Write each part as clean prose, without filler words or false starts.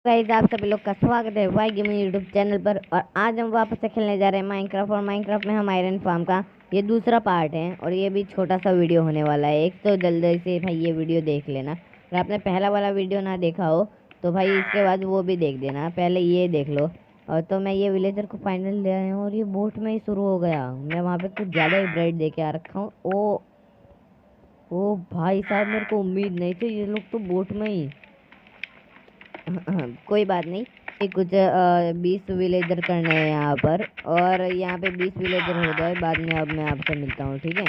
Guys आप सभी लोग का स्वागत है वाई गेमिंग यूट्यूब चैनल पर। और आज हम वापस से खेलने जा रहे हैं माइनक्राफ्ट। और माइनक्राफ्ट में हम आयरन फार्म का ये दूसरा पार्ट है और ये भी छोटा सा वीडियो होने वाला है। एक तो जल्दी से भाई ये वीडियो देख लेना। अगर आपने पहला वाला वीडियो ना देखा हो तो भाई इसके बाद वो भी देख देना, पहले ये देख लो। और तो मैं ये विलेजर को फाइनल ले आया हूँ और ये बोट में ही शुरू हो गया। मैं वहाँ पे कुछ ज़्यादा ही ब्राइट दे के आ रखा हूँ। ओ भाई साहब, मेरे को उम्मीद नहीं थी, ये लोग तो बोट में ही कोई बात नहीं। ये कुछ 20 विलेजर करने हैं यहाँ पर, और यहाँ पे 20 विलेजर हो जाए बाद में अब मैं आपसे मिलता हूँ, ठीक है।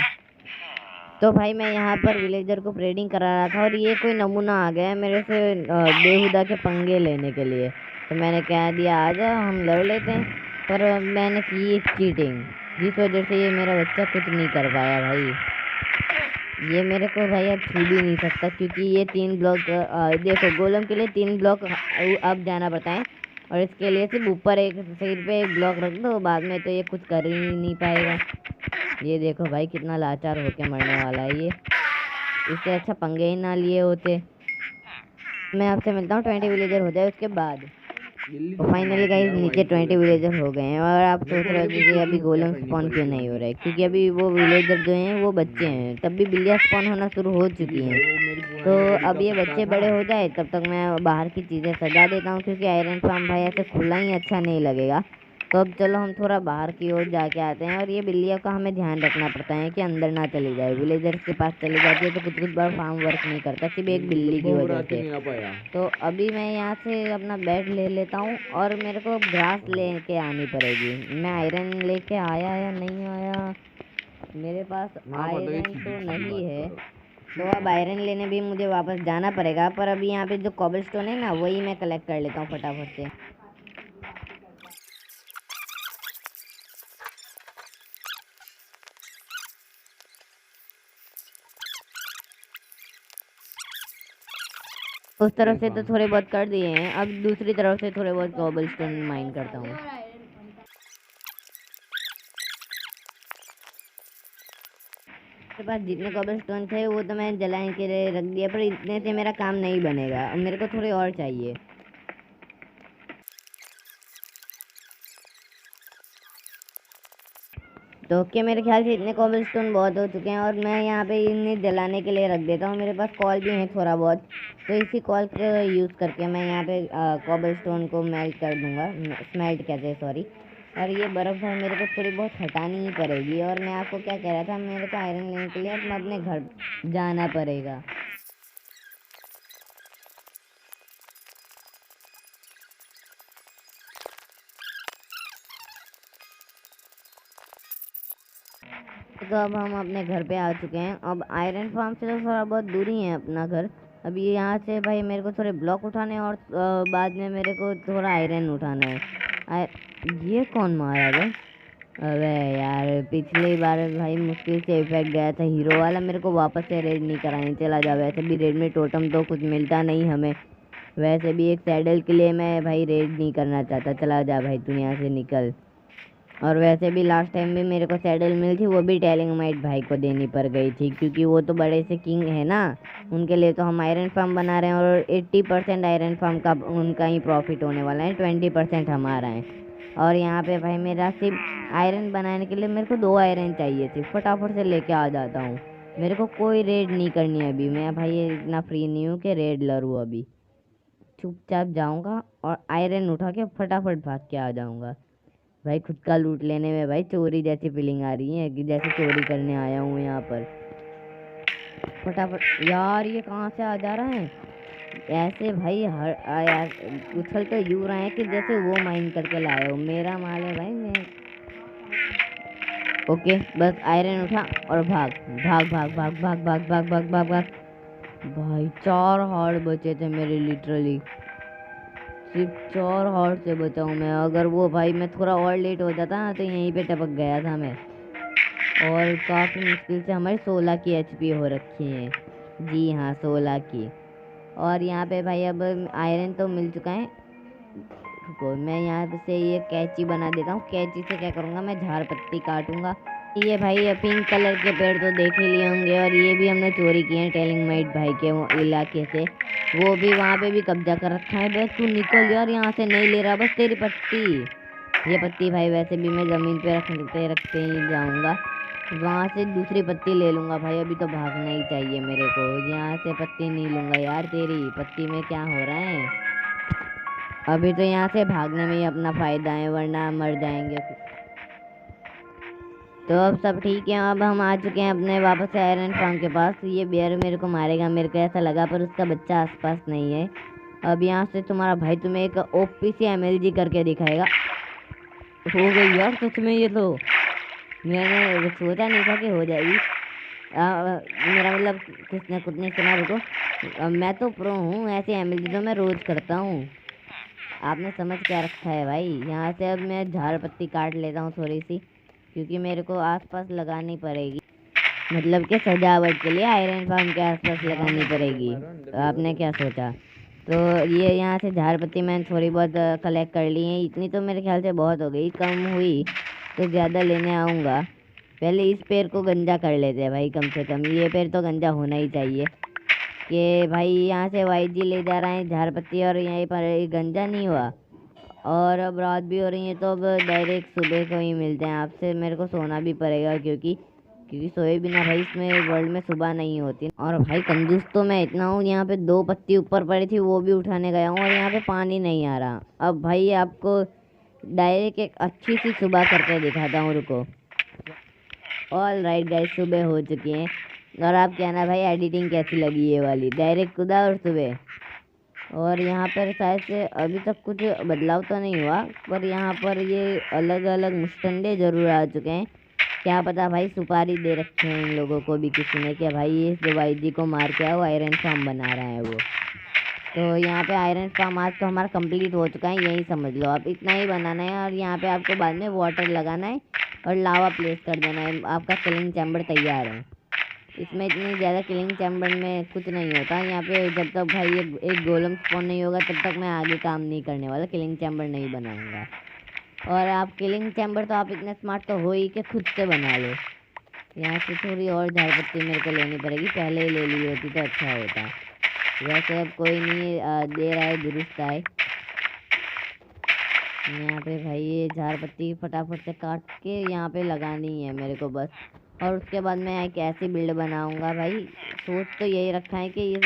तो भाई मैं यहाँ पर विलेजर को ब्रीडिंग करा रहा था और ये कोई नमूना आ गया है मेरे से बेहुदा के पंगे लेने के लिए। तो मैंने कह दिया आजा हम लड़ लेते हैं, पर मैंने की चीटिंग, जिस वजह से ये मेरा बच्चा कुछ नहीं कर पाया। भाई ये मेरे को भाई अब छू भी नहीं सकता, क्योंकि ये 3 ब्लॉक देखो गोलम के लिए 3 ब्लॉक अब जाना पड़ता है। और इसके लिए सिर्फ ऊपर एक साइड पे एक ब्लॉक रख दो, बाद में तो ये कुछ कर ही नहीं पाएगा। ये देखो भाई कितना लाचार होके मरने वाला है ये। इससे अच्छा पंगे ही ना लिए होते। मैं आपसे मिलता हूँ 20 विलेजर हो जाए उसके बाद। तो फाइनली गाइस नीचे 20 विलेजर हो गए हैं। और आप सोच रहे हो कि अभी गोलम स्पॉन क्यों नहीं हो रहा है, क्योंकि अभी वो विलेजर जो हैं वो बच्चे हैं, तब भी बिल्लियाँ स्पॉन होना शुरू हो चुकी हैं। तो अब ये बच्चे बड़े हो जाए तब तक मैं बाहर की चीज़ें सजा देता हूँ, क्योंकि आयरन फार्म भाई ऐसे खुला ही अच्छा नहीं लगेगा। तो अब चलो हम थोड़ा बाहर की ओर जाके आते हैं। और ये बिल्लियों का हमें ध्यान रखना पड़ता है कि अंदर ना चली जाए। विलेजर्स के पास चली जाती है तो कुछ बार फार्म वर्क नहीं करता, सिर्फ एक बिल्ली की वजह से। तो अभी मैं यहाँ से अपना बेड ले लेता हूँ और मेरे को ग्रास लेके आनी पड़ेगी। मैं आयरन लेके आया या नहीं आया, मेरे पास आयरन तो नहीं है, तो अब आयरन लेने भी मुझे वापस जाना पड़ेगा। पर अभी यहाँ पे जो कॉबलस्टोन है ना, वही मैं कलेक्ट कर लेता हूँ फटाफट से। उस तरफ से तो थोड़े बहुत कर दिए हैं, अब दूसरी तरफ से थोड़े बहुत कॉबलस्टोन माइन करता हूँ। मेरे पास जितने कॉबलस्टोन थे वो तो मैं जलाने के लिए रख दिया, पर इतने से मेरा काम नहीं बनेगा, अब मेरे को थोड़े और चाहिए। तो क्या मेरे ख्याल से इतने कॉबलस्टोन बहुत हो चुके हैं, और मैं यहाँ पे इन्हें जलाने के लिए रख देता हूँ। मेरे पास कॉल भी है थोड़ा बहुत, तो इसी कॉल को यूज़ करके मैं यहाँ पे कॉबलस्टोन को मेल्ट कर दूँगा। स्मेल्ट कहते हैं, सॉरी। और ये बर्फ़ है मेरे को थोड़ी बहुत हटानी ही पड़ेगी। और मैं आपको क्या कह रहा था, मेरे को आयरन लेने के लिए अब अपने घर जाना पड़ेगा। तो अब हम अपने घर पे आ चुके हैं। अब आयरन फार्म से तो थोड़ा बहुत दूरी है अपना घर। अभी यहाँ से भाई मेरे को थोड़े ब्लॉक उठाने हैं, और बाद में मेरे को थोड़ा आयरन उठाना है। ये कौन मारा भाई? अबे यार, पिछली बार भाई मुश्किल से इफेक्ट गया था हीरो वाला, मेरे को वापस से रेड नहीं कराने चला जा। वैसे भी रेड में टोटम तो कुछ मिलता नहीं हमें, वैसे भी एक सैडल के लिए मैं भाई रेड नहीं करना चाहता। चला जा भाई, तू यहाँ से निकल। और वैसे भी लास्ट टाइम भी मेरे को सैडल मिली थी, वो भी टेलिंगमाइट भाई को देनी पड़ गई थी, क्योंकि वो तो बड़े से किंग है ना। उनके लिए तो हम आयरन फार्म बना रहे हैं, और 80% आयरन फार्म का उनका ही प्रॉफिट होने वाला है, 20% हमारा है। और यहाँ पे भाई मेरा सिर्फ आयरन बनाने के लिए मेरे को 2 आयरन चाहिए थी, फटाफट से लेके आ जाता हूँ। मेरे को कोई रेड नहीं करनी है अभी, मैं भाई इतना फ्री नहीं हूँ कि रेड लड़ूँ। अभी चुपचाप जाऊँगा और आयरन उठा के फटाफट भाग के आ जाऊँगा। भाई खुद का लूट लेने में भाई चोरी जैसी फीलिंग आ रही है, कि जैसे चोरी करने आया हूँ यहाँ पर। फटाफट यार, ये कहाँ से आ जा रहा है ऐसे भाई? यार उछल तो यूँ रहा है कि जैसे वो माइन करके लाए हो। मेरा माल है भाई, मैं ओके। बस आयरन उठा और भाग भाग भाग भाग भाग भाग भाग भाग भाग भाग। भाई 4 हार्ट बचे थे मेरे, लिटरली सिर्फ 4 हार्ट से बचा हूँ मैं। अगर वो भाई मैं थोड़ा और लेट हो जाता ना तो यहीं पे टपक गया था मैं। और काफ़ी मुश्किल से हमारे 16 की एचपी हो रखी है। जी हाँ, 16 की। और यहाँ पे भाई अब आयरन तो मिल चुका है। रुको, मैं यहाँ से ये कैंची बना देता हूँ। कैंची से क्या करूँगा, मैं झाड़ पत्ती काटूँगा ये भाई ये पिंक कलर के पेड़ तो देख ही लिए होंगे, और ये भी हमने चोरी किए हैं टेलिंग माइट भाई के वो इलाके से। वो भी वहाँ पे भी कब्जा कर रखा है। बस तू निकल यार यहाँ से, नहीं ले रहा बस तेरी पत्ती। ये पत्ती भाई वैसे भी मैं ज़मीन पे रखते रखते ही जाऊँगा, वहाँ से दूसरी पत्ती ले लूँगा भाई। अभी तो भागना ही चाहिए मेरे को, यहाँ से पत्ती नहीं लूँगा यार। तेरी पत्ती में क्या हो रहा है? अभी तो यहाँ से भागने में ही अपना फ़ायदा है, वरना मर जाएंगे। तो अब सब ठीक है, अब हम आ चुके हैं अपने वापस से आयरन फार्म के पास। ये बेयर मेरे को मारेगा मेरे को ऐसा लगा, पर उसका बच्चा आसपास नहीं है। अब यहाँ से तुम्हारा भाई तुम्हें एक ओपी सी एमएलजी करके दिखाएगा। हो गई यार सच में, ये तो मैंने सोचा नहीं था कि हो जाएगी। मेरा मतलब किसने कुछ नहीं सुना, रुको। मैं तो प्रो हूँ, ऐसे एमएलजी तो मैं रोज़ करता हूँ। आपने समझ क्या रखा है भाई? यहाँ से अब मैं झाड़ पत्ती काट लेता हूँ थोड़ी सी, क्योंकि मेरे को आसपास लगानी पड़ेगी, मतलब कि सजावट के लिए आयरन फार्म के आसपास लगानी पड़ेगी। तो आपने क्या सोचा? तो ये यहाँ से झाड़ पत्ती मैंने थोड़ी बहुत कलेक्ट कर ली है। इतनी तो मेरे ख्याल से बहुत हो गई, कम हुई तो ज़्यादा लेने आऊँगा। पहले इस पेड़ को गंजा कर लेते हैं भाई, कम से कम ये पेड़ तो गंजा होना ही चाहिए। कि भाई यहाँ से वाईजी ले जा रहे हैं झाड़ पत्ती, और यहीं पर गंजा नहीं हुआ। और अब रात भी हो रही है, तो अब डायरेक्ट सुबह को ही मिलते हैं आपसे। मेरे को सोना भी पड़ेगा, क्योंकि सोए बिना भाई इसमें वर्ल्ड में सुबह नहीं होती। और भाई कंजूस तो मैं इतना हूँ, यहाँ पे 2 पत्ती ऊपर पड़ी थी वो भी उठाने गया हूँ, और यहाँ पे पानी नहीं आ रहा। अब भाई आपको डायरेक्ट एक अच्छी सी सुबह करके दिखाता हूँ, रुको। ऑल राइट गाइस, सुबह हो चुकी है। और आप कहना भाई एडिटिंग कैसी लगी ये वाली, डायरेक्ट खुदा और सुबह। और यहाँ पर शायद से अभी तक कुछ बदलाव तो नहीं हुआ, पर यहाँ पर ये अलग अलग मुस्टंडे ज़रूर आ चुके हैं। क्या पता भाई सुपारी दे रखे हैं इन लोगों को भी किसी ने, कि भाई ये जो वाईजी को मार के आओ आयरन फार्म बना रहा है वो। तो यहाँ पे आयरन फार्म आज तो हमारा कंप्लीट हो चुका है, यही समझ लो। आप इतना ही बनाना है, और यहाँ पे आपको बाद में वाटर लगाना है और लावा प्लेस कर देना है। आपका किलिंग चैम्बर तैयार है। इसमें इतनी ज़्यादा किलिंग चैम्बर में कुछ नहीं होता यहाँ पे। जब तक भाई एक गोलम स्पॉन नहीं होगा तब तक मैं आगे काम नहीं करने वाला, किलिंग चैम्बर नहीं बनाऊंगा। और आप किलिंग चैम्बर तो आप इतने स्मार्ट तो हो ही कि खुद से बना लो। यहाँ से थोड़ी और झाड़ पत्ती मेरे को लेनी पड़ेगी, पहले ही ले ली होती तो अच्छा होता। वैसे अब कोई नहीं दे रहा है, दुरुस्त आए। यहाँ पे भाई ये झाड़ पत्ती फटाफट से काट के यहाँ पे लगानी है मेरे को बस। और उसके बाद मैं एक ऐसी बिल्ड बनाऊंगा भाई, सोच तो यही रखा है कि ये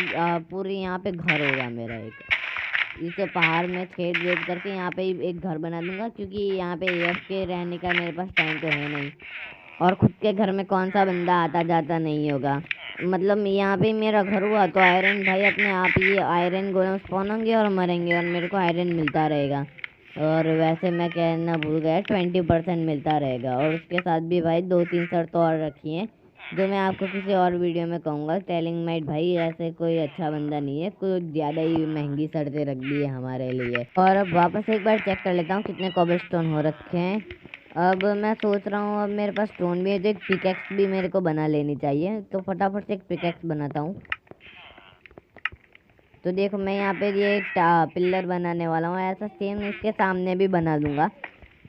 पूरी यहाँ पे घर होगा मेरा एक। इसे पहाड़ में छेद वेद करके यहाँ पे एक घर बना दूंगा, क्योंकि यहाँ पे एफ के रहने का मेरे पास टाइम तो है नहीं। और खुद के घर में कौन सा बंदा आता जाता नहीं होगा। मतलब यहाँ पे मेरा घर हुआ तो आयरन भाई अपने आप ही आयरन गोलम स्पॉन होंगे और मरेंगे, और मेरे को आयरन मिलता रहेगा। और वैसे मैं कहना भूल गया, 20% मिलता रहेगा। और उसके साथ भी भाई 2-3 शर्त और रखी हैं, जो मैं आपको किसी और वीडियो में कहूँगा। टेलिंग माइट भाई ऐसे कोई अच्छा बंदा नहीं है, कुछ ज़्यादा ही महंगी शर्तें रख दी है हमारे लिए। और अब वापस एक बार चेक कर लेता हूँ कितने कॉबलस्टोन हो रखे हैं। अब मैं सोच रहा हूँ, अब मेरे पास स्टोन भी है, तो एक पिकैक्स भी मेरे को बना लेनी चाहिए। तो फटाफट से एक पिकैक्स बनाता हूँ। तो देखो मैं यहाँ पे ये एक पिल्लर बनाने वाला हूँ, ऐसा सेम इसके सामने भी बना दूंगा।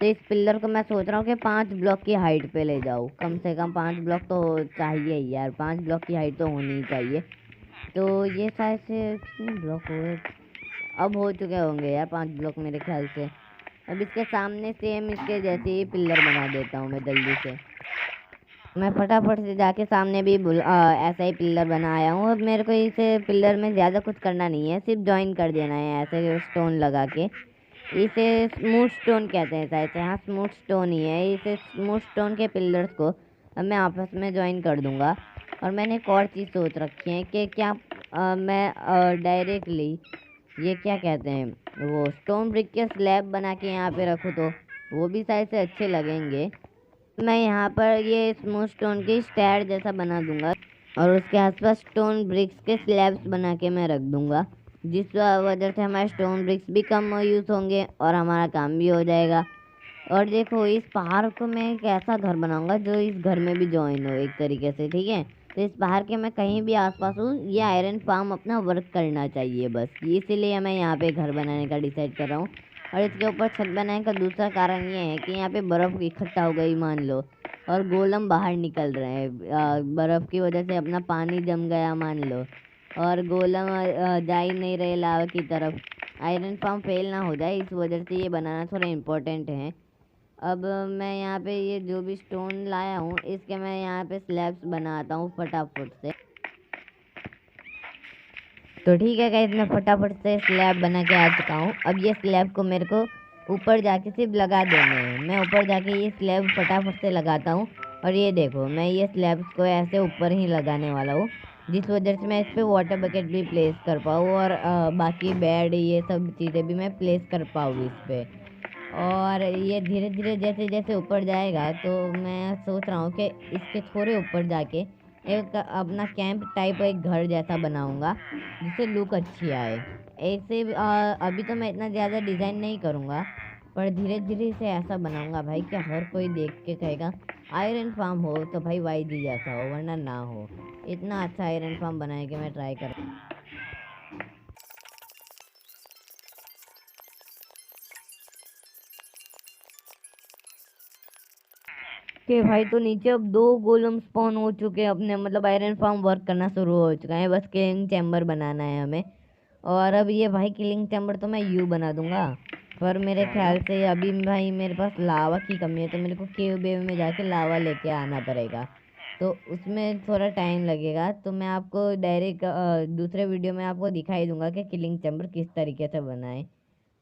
तो इस पिल्लर को मैं सोच रहा हूँ कि 5 ब्लॉक की हाइट पे ले जाऊँ, कम से कम 5 ब्लॉक तो चाहिए ही यार, 5 ब्लॉक की हाइट तो होनी ही चाहिए। तो ये शायद से कितने ब्लॉक हो गए? अब हो चुके होंगे यार 5 ब्लॉक मेरे ख्याल से। अब इसके सामने सेम इसके जैसे ही पिल्लर बना देता हूँ मैं जल्दी से। मैं फटाफट से जाके सामने भी ऐसा ही पिल्लर बनाया हूँ। अब मेरे को इसे पिल्लर में ज़्यादा कुछ करना नहीं है, सिर्फ जॉइन कर देना है ऐसे स्टोन लगा के। इसे स्मूथ स्टोन कहते हैं शायद से, हाँ स्मूथ स्टोन ही है। इसे स्मूथ स्टोन के पिल्लर्स को अब मैं आपस में जॉइन कर दूँगा। और मैंने एक और चीज़ सोच रखी है कि क्या मैं डायरेक्टली ये क्या कहते हैं वो स्टोन ब्रिक के स्लैब बना के यहाँ पे रखूँ, तो वो भी शायद से अच्छे लगेंगे। मैं यहाँ पर ये स्मूथ स्टोन की स्टैर जैसा बना दूंगा, और उसके आसपास स्टोन ब्रिक्स के स्लैब्स बना के मैं रख दूंगा, जिस वजह से हमारे स्टोन ब्रिक्स भी कम यूज़ होंगे और हमारा काम भी हो जाएगा। और देखो इस पहाड़ को मैं एक ऐसा घर बनाऊंगा जो इस घर में भी जॉइन हो एक तरीके से, ठीक है। तो इस पहाड़ के मैं कहीं भी आसपास हूँ, ये आयरन फार्म अपना वर्क करना चाहिए बस, इसीलिए मैं यहाँ पे घर बनाने का डिसाइड कर रहा हूँ। और इसके ऊपर छत बनाने का दूसरा कारण ये है कि यहाँ पे बर्फ़ इकट्ठा हो गई मान लो, और गोलम बाहर निकल रहे हैं। बर्फ़ की वजह से अपना पानी जम गया मान लो, और गोलम जा ही नहीं रहे लावा की तरफ। आयरन फार्म फेल ना हो जाए, इस वजह से ये बनाना थोड़ा इम्पोर्टेंट है। अब मैं यहाँ पे ये जो भी स्टोन लाया हूँ, इसके मैं यहाँ पे स्लैब्स बनाता हूँ फटाफट से। तो ठीक है गाइस, मैं फटाफट से स्लैब बना के आ चुका हूँ। अब ये स्लैब को मेरे को ऊपर जाके सिर्फ लगा देने हैं। मैं ऊपर जाके ये स्लैब फटाफट से लगाता हूँ, और ये देखो मैं ये स्लैब्स को ऐसे ऊपर ही लगाने वाला हूँ, जिस वजह से मैं इस पर वाटर बकेट भी प्लेस कर पाऊँ, और बाकी बेड ये सब चीज़ें भी मैं प्लेस कर पाऊँ इस पर। और ये धीरे धीरे जैसे जैसे ऊपर जाएगा, तो मैं सोच रहा हूँ कि इसके थोड़े ऊपर जाके एक अपना कैंप टाइप एक घर जैसा बनाऊंगा, जिससे लुक अच्छी आए। ऐसे अभी तो मैं इतना ज़्यादा डिज़ाइन नहीं करूँगा, पर धीरे धीरे इसे ऐसा बनाऊंगा भाई कि हर कोई देख के कहेगा आयरन फार्म हो तो भाई वाईजी जैसा हो, वरना ना हो। इतना अच्छा आयरन फार्म बनाए कि मैं ट्राई कर। के भाई तो नीचे अब 2 गोलम स्पॉन हो चुके हैं अपने, मतलब आयरन फार्म वर्क करना शुरू हो चुका है। बस किलिंग चैम्बर बनाना है हमें। और अब ये भाई किलिंग चैम्बर तो मैं यू बना दूंगा, पर मेरे ख्याल से अभी भाई मेरे पास लावा की कमी है, तो मेरे को केव बेव में जाके लावा लेके आना पड़ेगा। तो उसमें थोड़ा टाइम लगेगा, तो मैं आपको डायरेक्ट दूसरे वीडियो में आपको दिखाई दूंगा कि किलिंग चैम्बर किस तरीके से बनाए।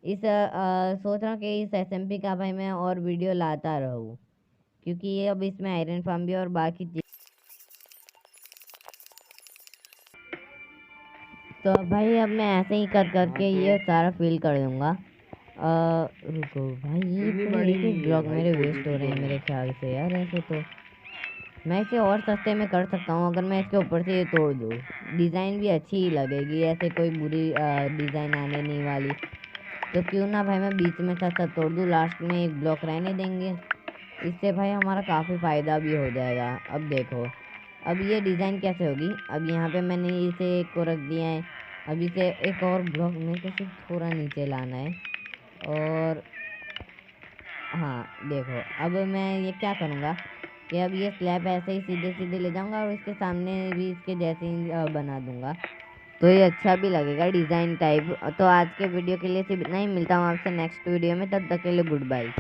सोच रहा हूँ कि इस एसएमपी का भाई मैं और वीडियो लाता रहूँ, क्योंकि ये अब इसमें आयरन फार्म भी और बाकी चीज। तो भाई अब मैं ऐसे ही कर करके ये सारा फिल कर दूंगा। रुको भाई, ये तो एक एक ब्लॉक मेरे वेस्ट हो रहे हैं मेरे ख्याल से यार। ऐसे तो मैं इसे और सस्ते में कर सकता हूँ, अगर मैं इसके ऊपर से ये तोड़ दूँ। डिज़ाइन भी अच्छी ही लगेगी, ऐसे कोई बुरी डिज़ाइन आने नहीं वाली। तो क्यों ना भाई मैं बीच में से तोड़ दूँ, लास्ट में एक ब्लॉक रहने देंगे। इससे भाई हमारा काफ़ी फ़ायदा भी हो जाएगा। अब देखो अब ये डिज़ाइन कैसे होगी। अब यहाँ पे मैंने इसे एक को रख दिया है। अब इसे एक और ब्लॉक में को सिर्फ थोड़ा नीचे लाना है। और हाँ देखो, अब मैं ये क्या करूँगा कि अब ये स्लैब ऐसे ही सीधे सीधे ले जाऊँगा, और इसके सामने भी इसके जैसे ही बना दूँगा, तो ये अच्छा भी लगेगा डिज़ाइन टाइप। तो आज के वीडियो के लिए सिर्फ इतना ही। मिलता हूँ आपसे नेक्स्ट वीडियो में, तब तक के लिए गुड बाय।